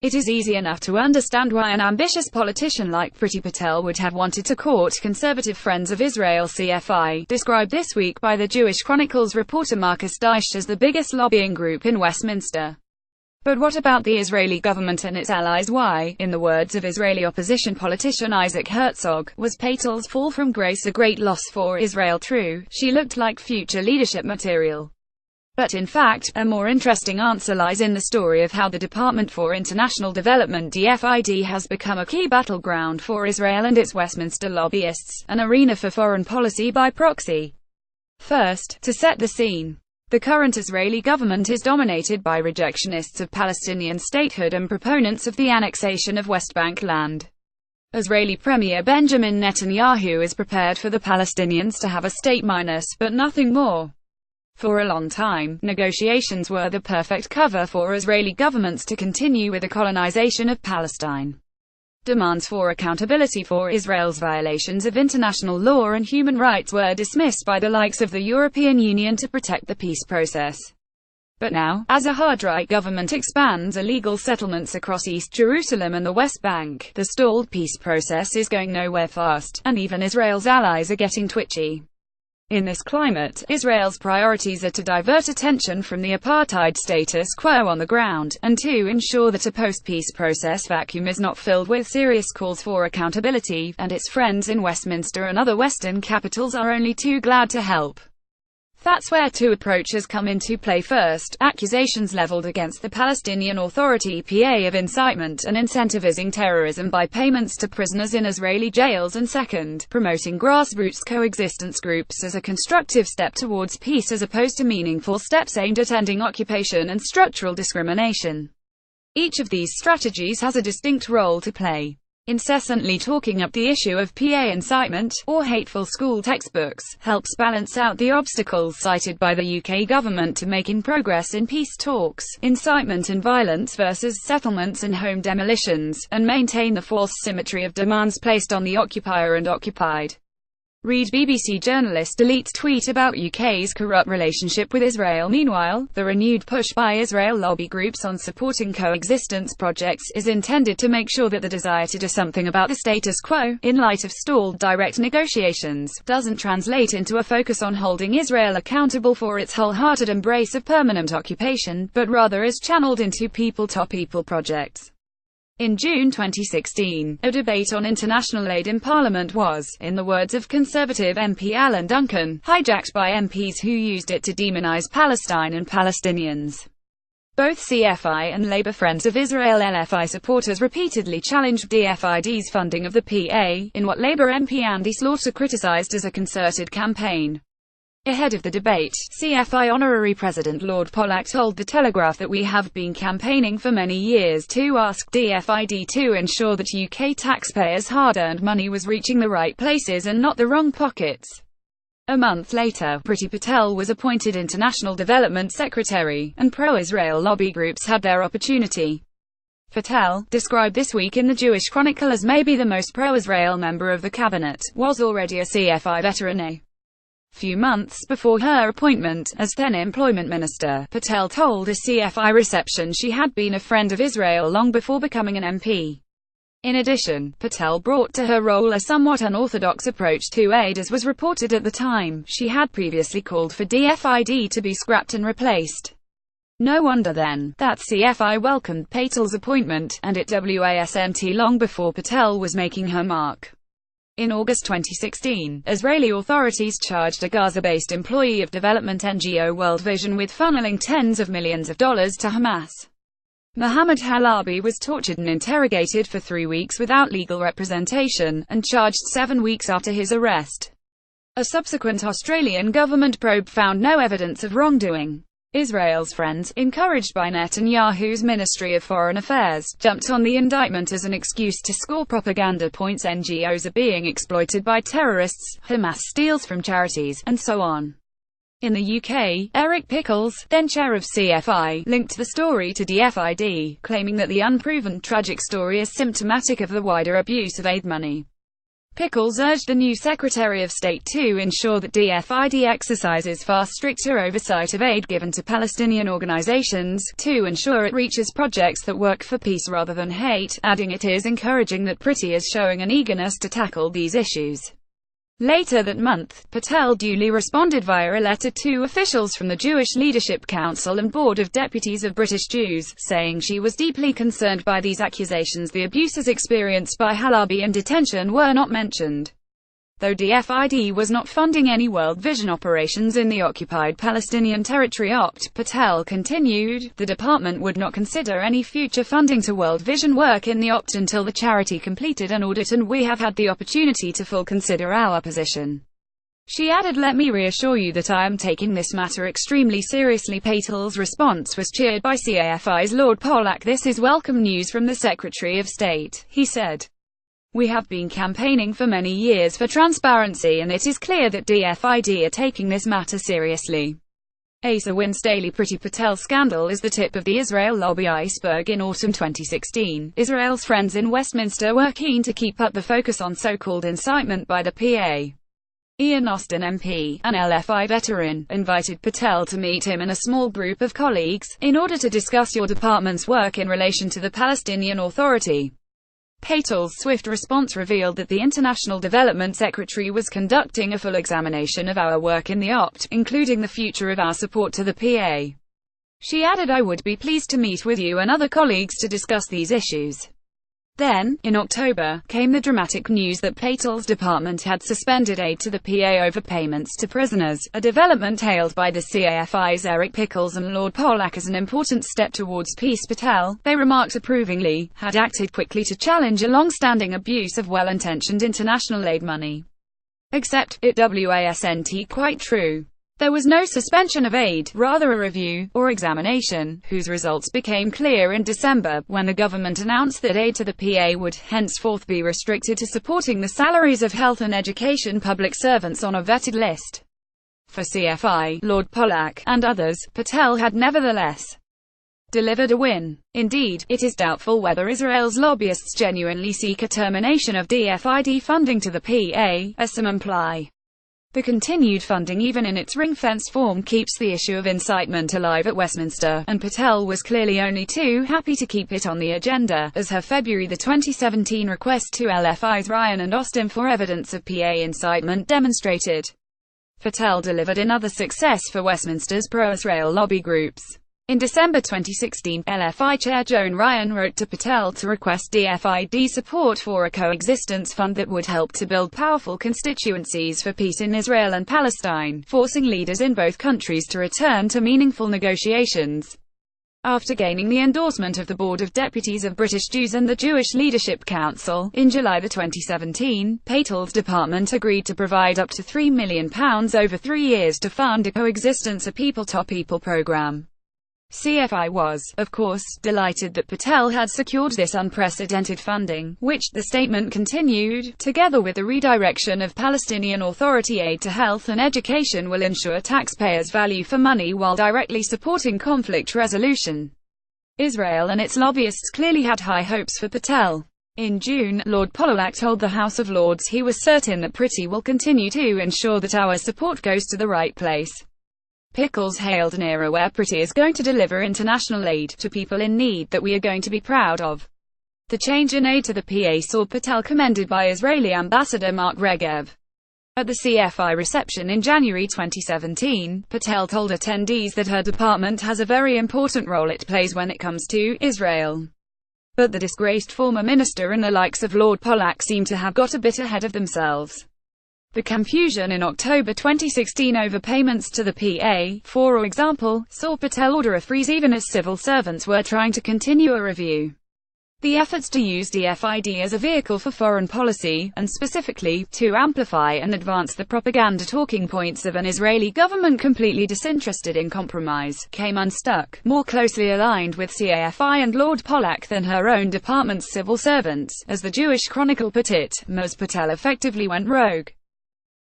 It is easy enough to understand why an ambitious politician like Priti Patel would have wanted to court conservative Friends of Israel CFI, described this week by the Jewish Chronicle's reporter Marcus Daish as the biggest lobbying group in Westminster. But what about the Israeli government and its allies? Why, in the words of Israeli opposition politician Isaac Herzog, was Patel's fall from grace a great loss for Israel? True, she looked like future leadership material. But in fact, a more interesting answer lies in the story of how the Department for International Development (DFID) has become a key battleground for Israel and its Westminster lobbyists, an arena for foreign policy by proxy. First, to set the scene, the current Israeli government is dominated by rejectionists of Palestinian statehood and proponents of the annexation of West Bank land. Israeli Premier Benjamin Netanyahu is prepared for the Palestinians to have a state but nothing more. For a long time, negotiations were the perfect cover for Israeli governments to continue with the colonization of Palestine. Demands for accountability for Israel's violations of international law and human rights were dismissed by the likes of the European Union to protect the peace process. But now, as a hard-right government expands illegal settlements across East Jerusalem and the West Bank, the stalled peace process is going nowhere fast, and even Israel's allies are getting twitchy. In this climate, Israel's priorities are to divert attention from the apartheid status quo on the ground, and to ensure that a post-peace process vacuum is not filled with serious calls for accountability, and its friends in Westminster and other Western capitals are only too glad to help. That's where two approaches come into play. First, accusations leveled against the Palestinian Authority (PA) of incitement and incentivizing terrorism by payments to prisoners in Israeli jails, and second, promoting grassroots coexistence groups as a constructive step towards peace as opposed to meaningful steps aimed at ending occupation and structural discrimination. Each of these strategies has a distinct role to play. Incessantly talking up the issue of PA incitement, or hateful school textbooks, helps balance out the obstacles cited by the UK government to making progress in peace talks, incitement and violence versus settlements and home demolitions, and maintain the false symmetry of demands placed on the occupier and occupied. Read BBC journalist deletes tweet about UK's corrupt relationship with Israel. Meanwhile, the renewed push by Israel lobby groups on supporting coexistence projects is intended to make sure that the desire to do something about the status quo, in light of stalled direct negotiations, doesn't translate into a focus on holding Israel accountable for its wholehearted embrace of permanent occupation, but rather is channeled into people-to-people projects. In June 2016, a debate on international aid in Parliament was, in the words of Conservative MP Alan Duncan, hijacked by MPs who used it to demonize Palestine and Palestinians. Both CFI and Labour Friends of Israel (LFI) supporters repeatedly challenged DFID's funding of the PA, in what Labour MP Andy Slaughter criticised as a concerted campaign. Ahead of the debate, CFI Honorary President Lord Pollack told The Telegraph that we have been campaigning for many years to ask DFID to ensure that UK taxpayers' hard-earned money was reaching the right places and not the wrong pockets. A month later, Priti Patel was appointed International Development Secretary, and pro-Israel lobby groups had their opportunity. Patel, described this week in the Jewish Chronicle as maybe the most pro-Israel member of the cabinet, was already a CFI veteran. Few months before her appointment as then Employment Minister, Patel told a CFI reception she had been a friend of Israel long before becoming an MP. In addition, Patel brought to her role a somewhat unorthodox approach to aid, as was reported at the time. She had previously called for DFID to be scrapped and replaced. No wonder then, that CFI welcomed Patel's appointment, and it wasn't long before Patel was making her mark. In August 2016, Israeli authorities charged a Gaza-based employee of development NGO World Vision with funneling tens of millions of dollars to Hamas. Mohammed Halabi was tortured and interrogated for 3 weeks without legal representation, and charged 7 weeks after his arrest. A subsequent Australian government probe found no evidence of wrongdoing. Israel's friends, encouraged by Netanyahu's Ministry of Foreign Affairs, jumped on the indictment as an excuse to score propaganda points. NGOs are being exploited by terrorists, Hamas steals from charities, and so on. In the UK, Eric Pickles, then chair of CFI, linked the story to DFID, claiming that the unproven tragic story is symptomatic of the wider abuse of aid money. Pickles urged the new Secretary of State to ensure that DFID exercises far stricter oversight of aid given to Palestinian organizations, to ensure it reaches projects that work for peace rather than hate, adding it is encouraging that Priti is showing an eagerness to tackle these issues. Later that month, Patel duly responded via a letter to officials from the Jewish Leadership Council and Board of Deputies of British Jews, saying she was deeply concerned by these accusations. The abuses experienced by Halabi in detention were not mentioned. Though DFID was not funding any World Vision operations in the occupied Palestinian territory (OCT), Patel continued, the department would not consider any future funding to World Vision work in the OCT until the charity completed an audit and we have had the opportunity to full consider our position. She added, "Let me reassure you that I am taking this matter extremely seriously." Patel's response was cheered by CAFI's Lord Pollack. "This is welcome news from the Secretary of State," he said. "We have been campaigning for many years for transparency and it is clear that DFID are taking this matter seriously." Asa Winstanley. Priti Patel scandal is the tip of the Israel lobby iceberg. In autumn 2016, Israel's friends in Westminster were keen to keep up the focus on so-called incitement by the PA. Ian Austin MP, an LFI veteran, invited Patel to meet him and a small group of colleagues, in order to discuss your department's work in relation to the Palestinian Authority. Patel's swift response revealed that the International Development Secretary was conducting a full examination of our work in the OCT, including the future of our support to the PA. She added, "I would be pleased to meet with you and other colleagues to discuss these issues." Then, in October, came the dramatic news that Patel's department had suspended aid to the PA over payments to prisoners, a development hailed by the CAFI's Eric Pickles and Lord Pollack as an important step towards peace. Patel, they remarked approvingly, had acted quickly to challenge a long-standing abuse of well-intentioned international aid money. Except, it wasn't quite true. There was no suspension of aid, rather a review, or examination, whose results became clear in December, when the government announced that aid to the PA would henceforth be restricted to supporting the salaries of health and education public servants on a vetted list. For CFI, Lord Pollack, and others, Patel had nevertheless delivered a win. Indeed, it is doubtful whether Israel's lobbyists genuinely seek a termination of DFID funding to the PA, as some imply. The continued funding, even in its ring-fenced form, keeps the issue of incitement alive at Westminster, and Patel was clearly only too happy to keep it on the agenda, as her February 2017 request to LFIs Ryan and Austin for evidence of PA incitement demonstrated. Patel delivered another success for Westminster's pro-Israel lobby groups. In December 2016, LFI Chair Joan Ryan wrote to Patel to request DFID support for a coexistence fund that would help to build powerful constituencies for peace in Israel and Palestine, forcing leaders in both countries to return to meaningful negotiations. After gaining the endorsement of the Board of Deputies of British Jews and the Jewish Leadership Council, in July 2017, Patel's department agreed to provide up to £3 million over 3 years to fund a coexistence a people-to-people programme. CFI was, of course, delighted that Patel had secured this unprecedented funding, which, the statement continued, together with the redirection of Palestinian Authority aid to health and education will ensure taxpayers' value for money while directly supporting conflict resolution. Israel and its lobbyists clearly had high hopes for Patel. In June, Lord Pollack told the House of Lords he was certain that Priti will continue to ensure that our support goes to the right place. Pickles hailed an era where Priti is going to deliver international aid to people in need that we are going to be proud of. The change in aid to the PA saw Patel commended by Israeli Ambassador Mark Regev. At the CFI reception in January 2017, Patel told attendees that her department has a very important role it plays when it comes to Israel. But the disgraced former minister and the likes of Lord Pollack seem to have got a bit ahead of themselves. The confusion in October 2016 over payments to the PA, for example, saw Patel order a freeze even as civil servants were trying to continue a review. The efforts to use DFID as a vehicle for foreign policy, and specifically, to amplify and advance the propaganda talking points of an Israeli government completely disinterested in compromise, came unstuck, more closely aligned with CAFI and Lord Pollack than her own department's civil servants. As the Jewish Chronicle put it, Ms. Patel effectively went rogue.